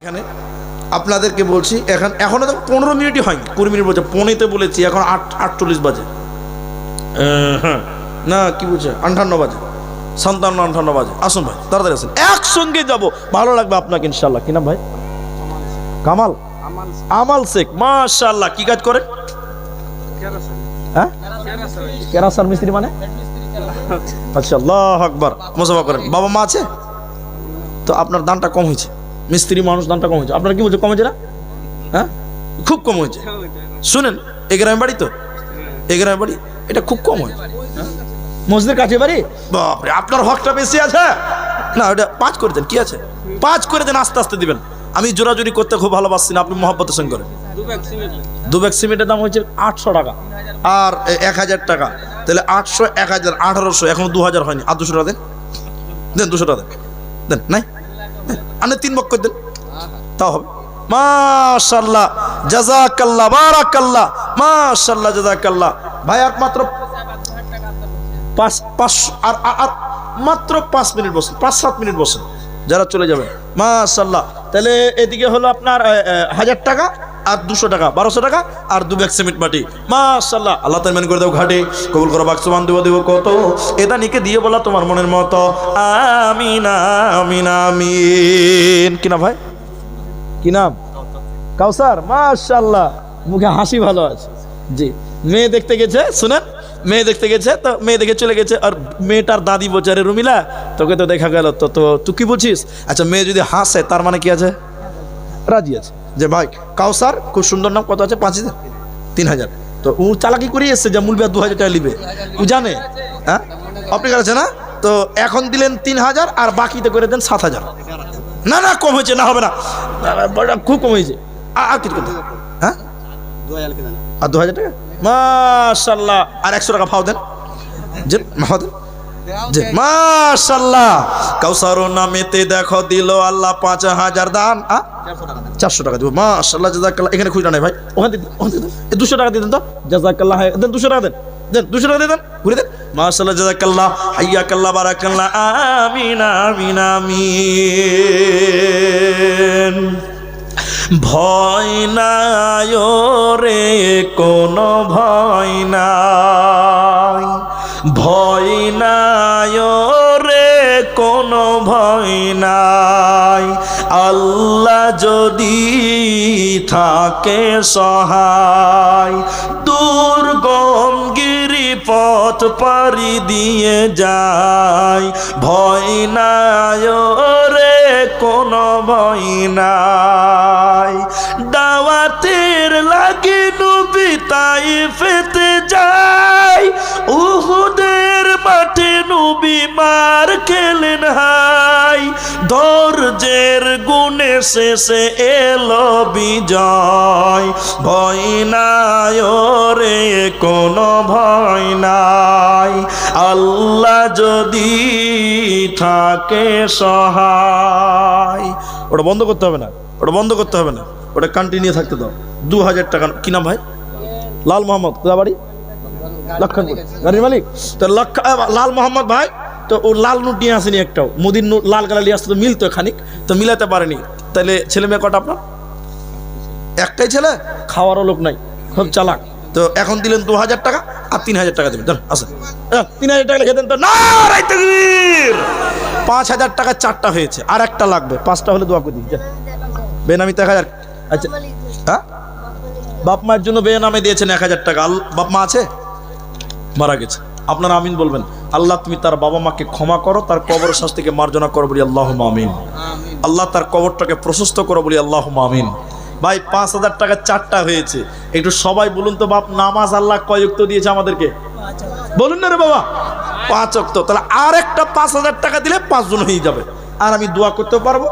এখানে আপনাদেরকে বলছি এখনো তো 15 মিনিটই হয়নি, 20 মিনিট বলছে, 15তে বলেছি, এখন 8:48 বাজে। হ্যাঁ না কি বলছে 58 বাজে, 57-58 বাজে। আসুন ভাই, তাড়াতাড়ি আসুন, একসঙ্গে যাব, ভালো লাগবে আপনাকে ইনশাল্লাহ। কি নাম ভাই? কামাল আমাল শেখ, মাশাআল্লাহ। কি কাজ করেন? হ্যাঁ, কেরাসার মিস্ত্রি মানে? আচ্ছা, আল্লাহু আকবার, মুসাফা করেন। বাবা মা আছে তো আপনার দানটা কম হয়েছে, মিস্ত্রি মানুষ দানটা কম হয়েছে। আপনার কি বলছে, কম হয়েছে না? হ্যাঁ, খুব কম হয়েছে। শুনেন, এ গ্রামের বাড়ি তো, এ গ্রামের বাড়ি, এটা খুব কম হয়েছে। মসজিদের কাছে বাড়ি, বাপরে, আপনার হকটা বেশি আছে না। ওটা 5 করে দেন, কি আছে, 5 করে দেন, আস্তে আস্তে দিবেন। আমি জোরাজুরি করতে খুব ভালোবাসি না, আপনি মহব্বতের সঙ্গে করেন। 2 ব্যাগ সিমেন্টের দাম হচ্ছে 800 টাকা আর 1000 টাকা, তাহলে 800, 1000, 1800, এখনো 2000 হয়নি। আর 200 টাকা দেন, দেন 200 টাকা দেন, নাই আনে 3 বক করে দেন, তাও হবে। মাশাআল্লাহ, জাযাকাল্লাহ, বারাকাল্লাহ, মাশাআল্লাহ, জাযাকাল্লাহ। ভাই আর মাত্র 5 আর মাত্র 5 মিনিট বসেন, 5-7 মিনিট বসেন, যারা চলে যাবে। মাশাআল্লাহ। তাহলে এদিকে হলো আপনার 1000 টাকা আর 200 টাকা, 1200 টাকা আর 2 ব্যাগ সিমেন্ট মাটি। মাশাআল্লাহ, আল্লাহ তাআলা মেন করে দাও ঘাটে, কবুল করো, বাক সুবহান দেব কত, এটা নিকে দিয়ে বলা তোমার মনের মতো, আমিন আমিন আমিন। কি না ভাই, কি নাম? কাউসার, মাশাআল্লাহ, মুখে হাসি ভালো আছে। জি, মেয়ে দেখতে গেছে, শুনেন, মেয়ে দেখতে গেছে, তো মেয়ে দেখে চলে গেছে। আর মেয়েটার দাদি বলছে, আরে রুমিলা, তোকে তো দেখা গেল, তো তুই কি বলছিস? আচ্ছা, মেয়ে যদি হাসে তার মানে কি আছে, রাজি আছে যে ভাই কাউসার খুব সুন্দর নাম, কত আছে? 5000, 3000। তো ও চালাকি করে এসছে যে মূলবিয়া 2000 টাকা নিবে, ও জানে। হ্যাঁ, আপনি কাছে না, তো এখন দিলেন 3000 আর বাকিতে করে দেন 7000। না না, কম হয়েছে, না হবে না, খুব কম হয়েছে। আর কিছু করতে, হ্যাঁ, আর 2000 টাকা, মাশাআল্লাহ। আর 100 টাকা ফাও দেন, যে ফাও দেন, যে মাশাআল্লাহ। কাউসার নামেতে দেখো দিল আল্লাহ 5000 দান, 400 টাকা দিব, মাশাআল্লাহ, জাযাকাল্লাহ। এখানে খুঁজা নাই ভাই, ওখানে দেন, 200 টাকা দিয়ে দেন তো, জাযাকাল্লাহ, দেন 200 টাকা দেন, দেন 200 টাকা দিয়ে দেন, ঘুরে দেন, মাশাআল্লাহ, জাযাকাল্লাহ, হাইয়াকাল্লাহ, বারাকাল্লাহ, আমিন আমিন আমিন। ভয় নাই রে, কোনো ভয় নাই, ভয় নাই রে, কোনো ভয় নাই, আল্লাহ যদি থাকে সহায়, দুর্গম গিরি পথ পাড়ি দিয়ে যায়, ভয় নাই রে, কোনো ভয় নাই। দাওয়াতের লাগে নবী তাইফেতে যায়, উহুদের মাঠে নবী মার খেলেন হাই, ধৈর্যের গুণে শেষে এলো বিজয়, ভয় নাই রে, কোনো ভয় নাই, আল্লাহ যদি থাকে সহায়। ওটা বন্ধ করতে হবে না, ওটা বন্ধ করতে হবে না, ওটা কন্টিনিউ থাকতে দাও। 2000 টাকা। কি নাম ভাই? লাল মোহাম্মদ, কোথা বাড়ি? লক্ষণপুর, গাড়ির মালিক তো লাল মোহাম্মদ ভাই। তো ও লাল নোট নিয়ে আসেনি একটাও, মোদির নোট লাল কালার নিয়ে আসতো, তো মিলতো খানিক, তো মিলাতে পারেনি। তাহলে ছেলে মেয়ে কটা আপনার? একটাই ছেলে, খাওয়ারও লোক নাই, খুব চালাক। তো এখন দিলেন 2000 টাকা আর 3000 টাকা দেবেন, ধর আসেন, 3000 টাকা লিখে দেন তো। নারায়ে তাকবীর। 5000 টাকা 4টা হয়েছে, আর একটা লাগবে, 5টা হলে দোয়া করে দিন। বেনামি 1000। আচ্ছা, হ্যাঁ, বাপ মায়ের জন্য বেনামে দিয়েছেন 1000 টাকা। বাপ মা আছে, মারা গেছে, আপনারা আমিন বলবেন। আল্লাহ তুমি তার বাবা মাকে ক্ষমা করো, তার কবর শাস্তিকে মার্জনা করো, বলি আল্লাহুম্মা আমিন। আল্লাহ তার কবরটাকে প্রশস্ত করো, বলি আল্লাহুম্মা আমিন। ভাই 5000 টাকা 4টা হয়েছে, একটু সবাই বলুন তো বাপ, নামাজ আল্লাহ কয় ওয়াক্ত দিয়েছে আমাদেরকে? বলুন না রে বাবা, 5 ওয়াক্ত। তাহলে আর একটা 5000 টাকা দিলে 5 জন হয়ে যাবে, আর আমি দোয়া করতে পারবো।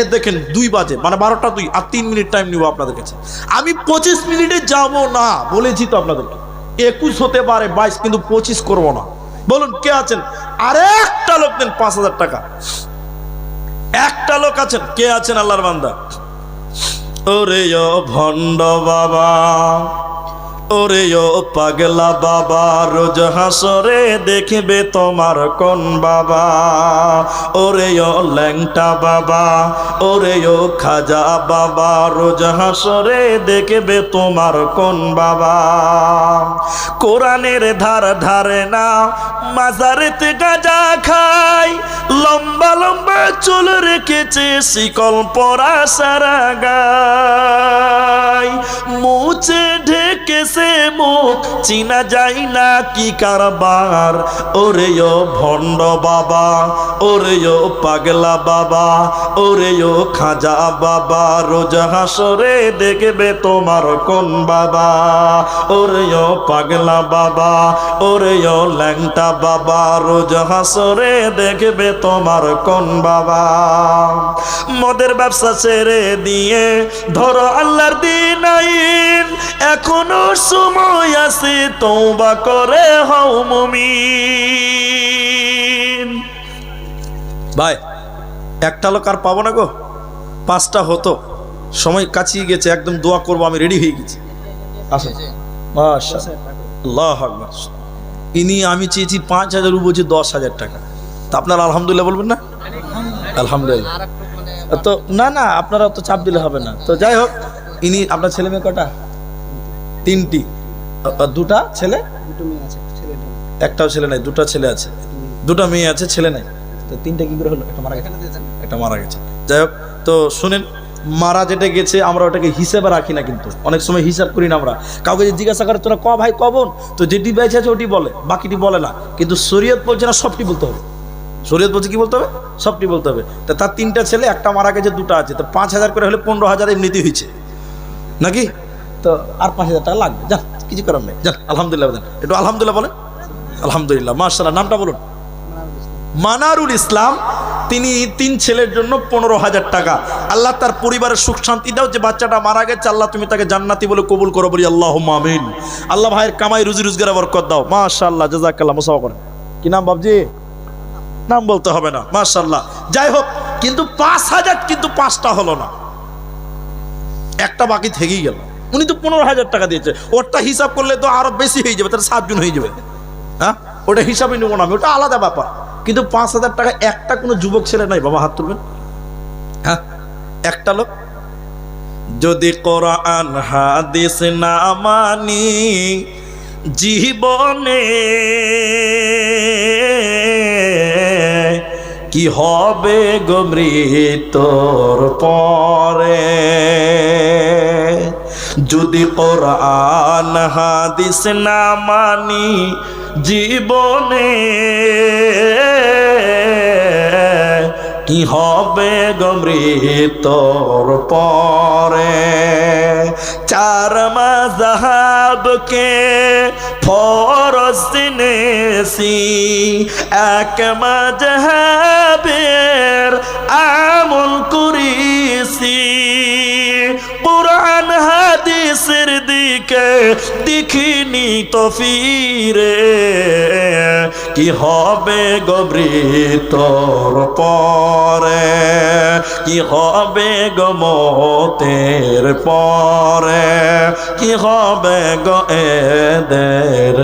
এ দেখেন 2 বাজে, মানে 12টা 2, আর 3 মিনিট টাইম নিব আপনাদের কাছে। আমি 25 মিনিটে যাব না, বলেছি তো আপনাদেরকে। 21 হতে পারে, 22, কিন্তু 25 করবো না। বলুন কে আছেন? আর একটা লোক দেন 5000 টাকা। একটা লোক আছেন, কে আছেন আল্লাহর বান্দা? ওরে ও ভণ্ড বাবা, ওরে ও পাগলা বাবা রোজ হাসরে দেখবে তোমার কোন বাবা, ওরে ও ল্যাংটা বাবা, ওরে ও খাজা বাবা রোজ হাসরে দেখবে তোমার কোন বাবা। কোরআনের ধার ধারে না, মাজারেতে গাঁজা খায়, লম্বা লম্বা চুল রেখেছে শিকল পরা সারা গায়, মুছে ঢেকেছে মুখ চিনা যায় না কি কারবার। ওরে ও ভণ্ড বাবা, ওরে ও পাগলা বাবা, ওরে ও খাজা বাবা রোজ হাসরে দেখবে তোমার কোন বাবা, ওরে ও পাগলা বাবা, ওরে ও ল্যাংটা বাবা রোজ হাসরে দেখবে তোমার কোন বাবা। মদের ব্যবসা ছেড়ে দিয়ে ধরো আল্লাহর দিন আইন, এখনো সময় আছে তওবা করে হও মুমিন। ভাই একটা লোক আর পাবো না গো, 5টা হতো, সময় কাছিয়ে গেছে, একদম দোয়া করবো, আমি রেডি হয়ে গেছি। আসেন আল্লাহু আকবার। ইনি আমি চেয়েছি 5,000, বলছি 10,000 টাকা। তা আপনারা আলহামদুলিল্লাহ বলবেন না? আলহামদুলিল্লাহ। তো না না, আপনারা তো চাপ দিলে হবে না। তো যাই হোক, ইনি আপনার ছেলে মেয়ে কটা? 3টি। 2টা ছেলে, একটাও ছেলে নাই, 2টা ছেলে আছে, 2টা মেয়ে আছে, ছেলে নাই। তো 3টা কি করে হলো? একটা মারা গেছে, একটা মারা গেছে। যাই হোক, তো শুনেন, মারা যেটা গেছে আমরা ওটাকে হিসেবে রাখি না, কিন্তু অনেক সময় হিসাব করি না আমরা। কাউকে যে জিজ্ঞাসা করে তোরা ক ভাই কবন, তো যেটি বেঁচে আছে ওটি বলে, বাকিটি বলে না। কিন্তু শরীয়ত বলছে না, সবটি বলতে হবে। শরীয়ত বলছে কি বলতে হবে? সবটি বলতে হবে। তা তার 3টা ছেলে, একটা মারা গেছে, 2টা আছে। তো 5,000 করে হলে 15,000 এমনিতেই হয়েছে নাকি? তো আর 5,000 টাকা লাগবে। যান, কিছু করার নেই, যান আলহামদুলিল্লাহ বলেন, একটু আলহামদুলিল্লাহ বলেন। আলহামদুলিল্লাহ, মাশাআল্লাহ। নামটা বলুন। মানারুল ইসলাম। তিনি 3 ছেলের জন্য 15,000 টাকা। আল্লাহ তার পরিবারের সুখ শান্তি দাও। যে বাচ্চাটা মারা গেছে আল্লাহ তুমি তাকে জান্নাতি বলে কবুল করো, বলি আল্লাহুম্মা আমিন। আল্লাহ ভাইয়ের কামাই রুজি রোজগারে বরকত দাও। মাশাআল্লাহ, জাযাকাল্লাহ। মুসাফা করেন। কি নাম বাবজি? নাম বলতে হবে না, মাশাআল্লাহ। যাই হোক, কিন্তু 5,000 কিন্তু 5টা হলো না, একটা বাকি থেকেই গেল। উনি তো 15,000 টাকা দিয়েছে, ওরটা হিসাব করলে তো আরো বেশি হয়ে যাবে, তাহলে 7 জন হয়ে যাবে। হ্যাঁ, ওটা হিসাবে নেবো না আমি, ওটা আলাদা ব্যাপার। কিন্তু 5,000 টাকা একটা কোনো যুবক ছেলে নাই বাবা, হাত তুলবেন। হ্যাঁ, একটা লোক। যদি কোরআন হাদিস না মানি জীবনে, কি হবে গো মৃত্যুর পরে। যদি কোরআন হাদিস না মানি জীবনে, কি হবে গো মৃত্যুর পরে। 4 মাযহাবকে ফরজ জেনেছি, এক মাযহাবের আমল করেছি। কোরআন হাদিসের দিকে দেখিনি তো ফিরে, কি হবে গো মৃত্যুর পরে, কি হবে গো মতের পরে, কি হবে গো এদের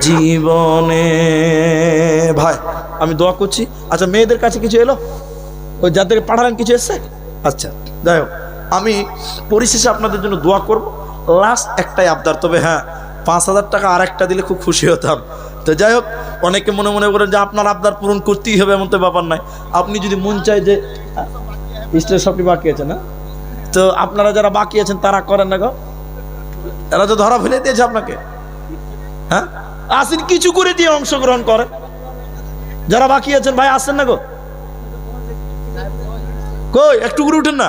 জীবনে। ভাই আমি দোয়া করছি। আচ্ছা, মেয়েদের কাছে কিছু এলো? ওই যাদেরকে পাঠালেন কিছু এসছে? আচ্ছা, যাই হোক, আমি পরিশেষে আপনাদের জন্য দোয়া করব। লাস্ট একটাই আবদার, তবে হ্যাঁ 5,000 টাকা আর একটা দিলে খুব খুশি হতাম। তো যাই হোক, অনেকে মনে মনে করেন যে আপনার আবদার পূরণ করতেই হবে, এমন তো ব্যাপার নাই। আপনি যদি মন চায় যে স্টেজ সবটি বাকি আছে না, তো আপনারা যারা বাকি আছেন তারা করেন না গো, এরা তো ধরা ফেলে দিয়েছে আপনাকে। হ্যাঁ, আসেন কিছু করে দিয়ে অংশগ্রহণ করেন। যারা বাকি আছেন ভাই আসেন না গো, কই একটু করে উঠেন না।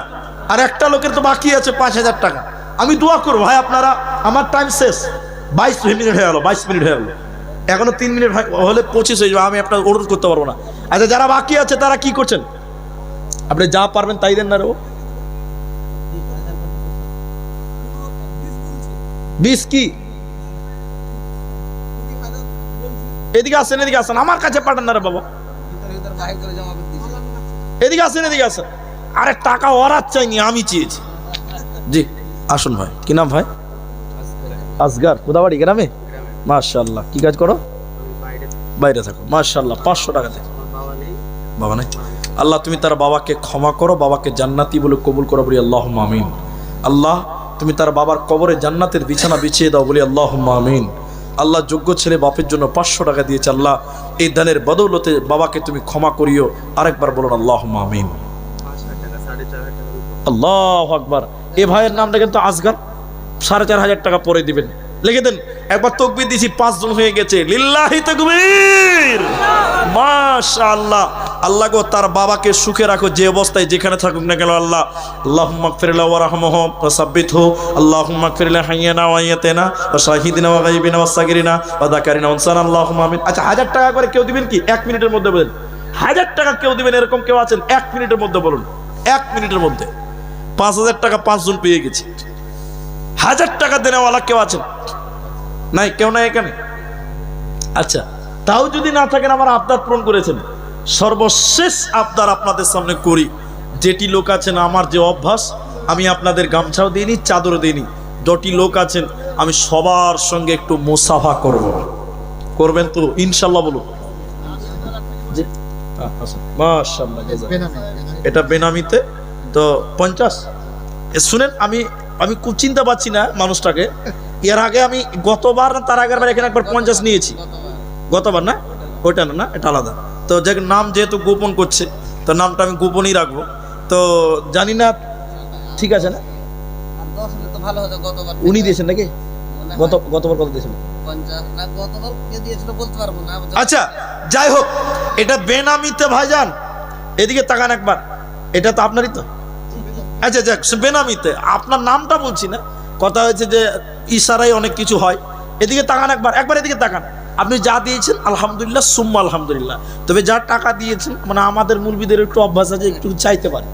আর একটা লোকের তো বাকি আছে 5,000 টাকা। আমি দোয়া করবো ভাই, আপনারা, আমার টাইম শেষ, 22 মিনিট হয়ে গেল, 22 মিনিট হয়ে গেল, এখনো 3 মিনিট হলে 25 হয়ে যাবে। আমি আপনার অনুরোধ করতে পারবো না। আচ্ছা, যারা বাকি আছে তারা কি করছেন? আপনি যা পারবেন তাই দেন না রে। 20 কি? এদিকে আসেন, এদিকে আসেন, আমার কাছে পাঠান না রে বাবা। এদিকে আসেন, এদিকে আসেন। আরে টাকা ওরা চাইনি, আমি চেয়েছি। জি আসুন ভাই। কি নাম ভাই? আসগার কোদাবাড়ি গ্রামে? মাশাআল্লাহ। কি কাজ করো? বাইরে থাকো। মাশাআল্লাহ। 500 টাকা দেয়। বাবা নাই? আল্লাহ তুমি তার বাবাকে ক্ষমা করো, বাবাকে জান্নাতি বলে কবুল করো, বলি আল্লাহুম্মা আমিন। আল্লাহ তুমি তার বাবার কবরে জান্নাতের বিছানা বিছিয়ে দাও, বলি আল্লাহুম্মা আমিন। আল্লাহ যোগ্য ছেলে বাপের জন্য 500 টাকা দিয়েছে, আল্লাহ এই দানের বদৌলতে বাবাকে তুমি ক্ষমা করিও। আরেকবার বলুন আল্লাহুম্মা আমিন। আল্লাহু আকবার। এ ভাইয়ের নামটা কিন্তু আসগার, 4500 টাকা পরে দিবেন। লিখে দেন। একবার তাকবীর দিয়েছি, 5 জন হয়ে গেছে। লিল্লাহি তাকবীর। মাশাআল্লাহ। আল্লাহ গো তার বাবাকে সুখে রাখো, যে অবস্থায় যেখানে থাকুক না কেন আল্লাহ। আল্লাহুম্মা গফির লাহু ওয়ারহামহু ওয়া সাব্বিতহু। আল্লাহুম্মা গফির লি হাইয়িনা ওয়া মাইয়িতিনা ওয়া শাহিদিনা ওয়া গায়বিনা ওয়া সাগিরিনা ওয়া যাকারিনা ওয়া উনসানা। আল্লাহুম্মা আমিন। আচ্ছা 1000 টাকা করে কেউ দিবেন কি? 1 মিনিটের মধ্যে বলেন। 1000 টাকা কেউ দিবেন এরকম কেউ আছেন? 1 মিনিটের মধ্যে বলুন। 1 মিনিটের মধ্যে 5000 টাকা 5 জন পেয়ে গেছি। 1000 টাকা দেনেওয়ালা কেউ আছেন? নাই, কেউ নাই এখানে? আচ্ছা তাও যদি না থাকেন, আমার আবদার পূরণ করেছেন। সর্বশেষ আবদার আপনাদের সামনে করি। যেটি লোক আছেন, আমার যে অভ্যাস, আমি আপনাদের গামছাও দিইনি, চাদরও দিইনি। যটি লোক আছেন আমি সবার সঙ্গে একটু মুসাফা করব। করবেন তো ইনশাল্লাহ? বলুন। মাশাআল্লাহ। এটা বেনামিতে তো 50। শুনেন, আমি খুব চিন্তা পাচ্ছি না মানুষটাকে। এর আগে আমি গতবার না তার আগের বার এখানে একবার 50 নিয়েছি। গতবার না, ওইটা না, এটা আলাদা। তো যে নাম যেহেতু গোপন করছে, তো নামটা আমি গোপনই রাখবো। তো জানি না, ঠিক আছে না? উনি দিয়েছেন নাকি? গতবার কত দিয়েছেন? আচ্ছা যাই হোক, এটা বেনামিতে ভাইজান। এদিকে তাকান একবার, এটা তো আপনারই তো। আচ্ছা যাক, বেনামিতে। আপনার নামটা বলছি না, কথা হয়েছে যে ইশারায় অনেক কিছু হয়। এদিকে তাকান একবার এদিকে তাকান। আপনি যা দিয়েছেন আলহামদুলিল্লাহ, সুম্মা আলহামদুলিল্লাহ। তবে যা টাকা দিয়েছেন, মানে আমাদের মুরব্বিদের একটু অভ্যাস আছে, একটু চাইতে পারে,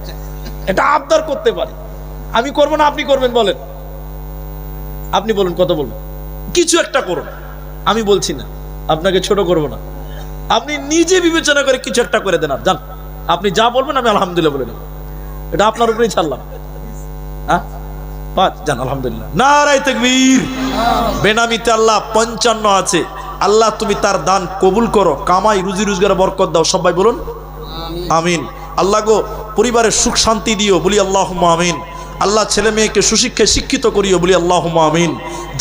এটা আবদার করতে পারে। আমি করবো না, আপনি করবেন? বলেন, আপনি বলুন কত বলবেন? কিছু একটা করুন, আমি বলছি না, আপনাকে ছোট করবো না। আপনি নিজে বিবেচনা করে কিছু একটা করে দেন। আর যান, আপনি যা বলবেন আমি আলহামদুলিল্লাহ বলে নেব। এটা আপনার উপরেই ছাড়লাম। হ্যাঁ, 5 যান আলহামদুলিল্লাহ। নারায়ে তাকবীর। বেনামিতে আল্লাহ 55 আছে। আল্লাহ তুমি তার দান কবুল করো, কামাই রুজি রোজগারে বরকত দাও। সবাই বলুন আমিন। আল্লাহ গো পরিবারের সুখ শান্তি দিও, বলি আল্লাহুম্মা আমিন। আল্লাহ ছেলে মেয়েকে সুশিক্ষায় শিক্ষিত করিও, বলি আল্লাহুম্মা আমিন।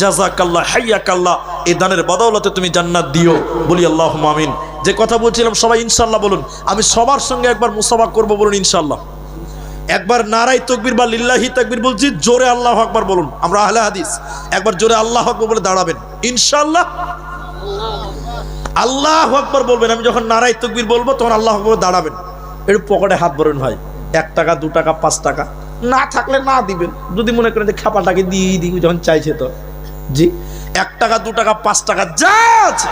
জাযাকাল্লাহ হাইয়াকাল্লাহ। এই দানের বদৌলতে তুমি জান্নাত দিও, বলি আল্লাহুম্মা আমিন। যে কথা বলছিলাম সবাই ইনশাআল্লাহ বলুন। আমি সবার সঙ্গে একবার মুসাফা করব, বলুন ইনশাআল্লাহ। একবার নারায়ে তাকবীর বা লিল্লাহি তাকবীর বলছি, জোরে আল্লাহু আকবার বলুন। আমরা আহলে হাদিস, একবার জোরে আল্লাহু আকবার বলে দাঁড়াবেন ইনশাআল্লাহ। আল্লাহু আকবার বলবেন। আমি যখন নারায়ে তাকবীর বলবো তখন আল্লাহু আকবার দাঁড়াবেন। একটু পকেটে হাত ভরেন ভাই। 1 টাকা 2 টাকা 5 টাকা না থাকলে না দিবেন। যদি মনে করেন যে খাপাটাকে দিয়ে দিই যখন চাইছে, তো জি 1 টাকা 2 টাকা 5 টাকা যা আছে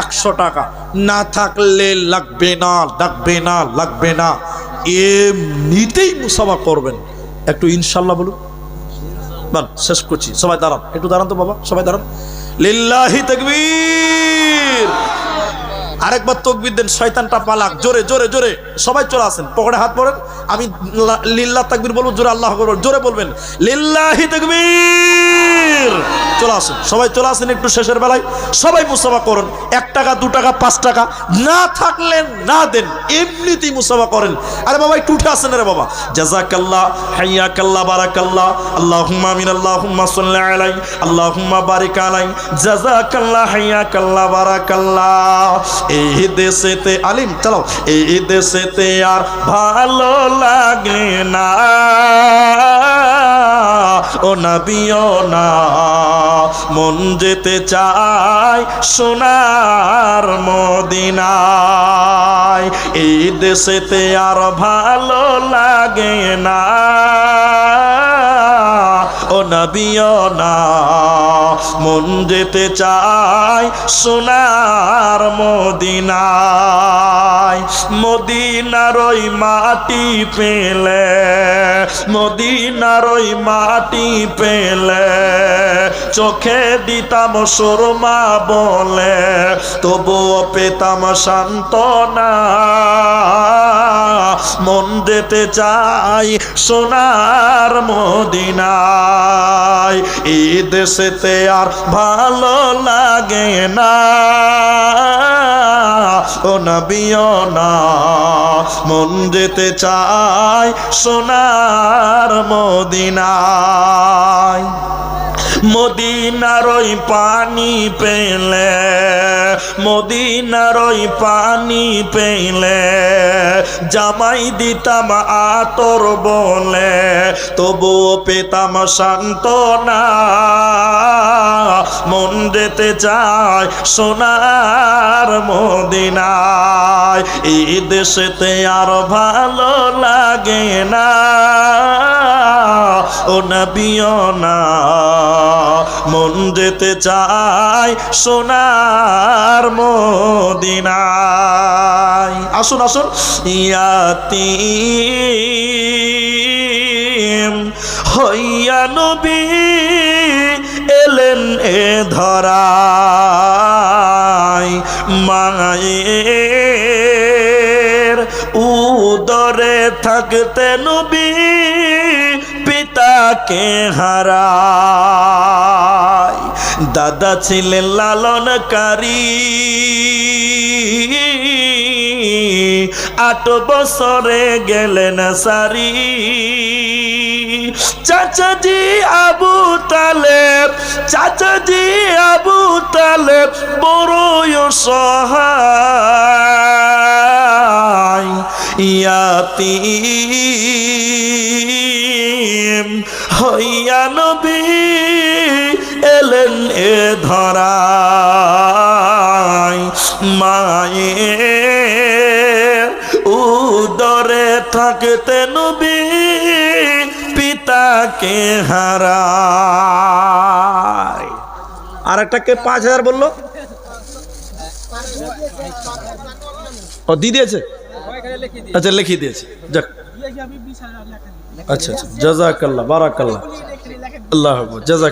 100 টাকা না থাকলে লাগবে না, লাগবে না, লাগবে না। এমনিতেই মুসাফা করবেন। একটু ইনশাআল্লাহ বলুন। বান শেষ করছি। সবাই দাঁড়ান, একটু দাঁড়ান তো বাবা, সবাই দাঁড়ান। লিল্লাহি তাকবীর। আরেকবার তাকবীর দেন, শয়তানটা পালাক। জোরে জোরে জোরে সবাই চলে আসেন, পকেটে হাত পড়েন। আমি লিল্লাহ তাকবীর বলবো, জোরে আল্লাহু আকবার জোরে বলবেন। লিল্লাহি তাকবীর। চলে আসেন, সবাই চলে আসেন। একটু শেষের বেলায় সবাই মুসাফা করুন। 1 টাকা 2 টাকা 5 টাকা না থাকলে না দেন, এমনিতেই মুসাফা করেন। আরে বাবা একটু উঠে আসেন রে বাবা। জাযাকাল্লাহ হাইয়াকাল্লাহ বারাকাল্লাহ। আল্লাহুম্মা আমিন। আল্লাহুম্মা সাল্লি আলাইহি, আল্লাহুম্মা বারিক আলাইহি। জাযাকাল্লাহ হাইয়াকাল্লাহ বারাকাল্লাহ। এই দেশেতে আলিম চালাও, এই দেশেতে আর ভালো লাগে না, ও নবীও না। মন যেতে চায় সোনার মদিনায়। এই দেশেতে আর ভালো লাগে না, ও নবীও না। মন যেতে চায় সোনার মদিনায়। মদিনার ওই মাটি পেলে, মদিনার ওই মাটি পেলে চোখে দিতাম সুরমা বলে, তবুও পেতাম সান্ত্বনা। মন যেতে চাই সোনার মদিনায়। এই দেশেতে আর ভালো লাগে না ও নবীও না মন যেতে চায় সোনার মদিনায় মদিনার ওই পানি পেলে মদিনার ওই পানি পেলে জামাই দিতাম আতর বলে তবুও পেতাম সান্ত্বনা মন যেতে চায় সোনার মদিনায় এই দেশেতে আর ভালো লাগে না ও নবীও না মন যেতে চায় সোনার মদিনায় আসুন আসুন ইয়াতীম হইয়া নবী এলেন এ ধরায় মায়ের উদরে থাকতে নবী পিতাকে হারায় দাদা ছিলেন লালনকারী 8 বছরে গেলেন সারি চাচাজি আবু তালেব বড়ই সহায় ইয়াতীম হইয়া নবী এলেন এ ধরায় মায়ের উদরে থাকতে নবী পিতাকে হারায় আর একটাকে 5000 বললো ও দিয়ে দিয়েছে আচ্ছা লিখিয়ে দিয়েছে যাক আচ্ছা আচ্ছা জাযাকাল্লাহ বারাকাল্লাহ আল্লাহ জাযাকাল্লাহ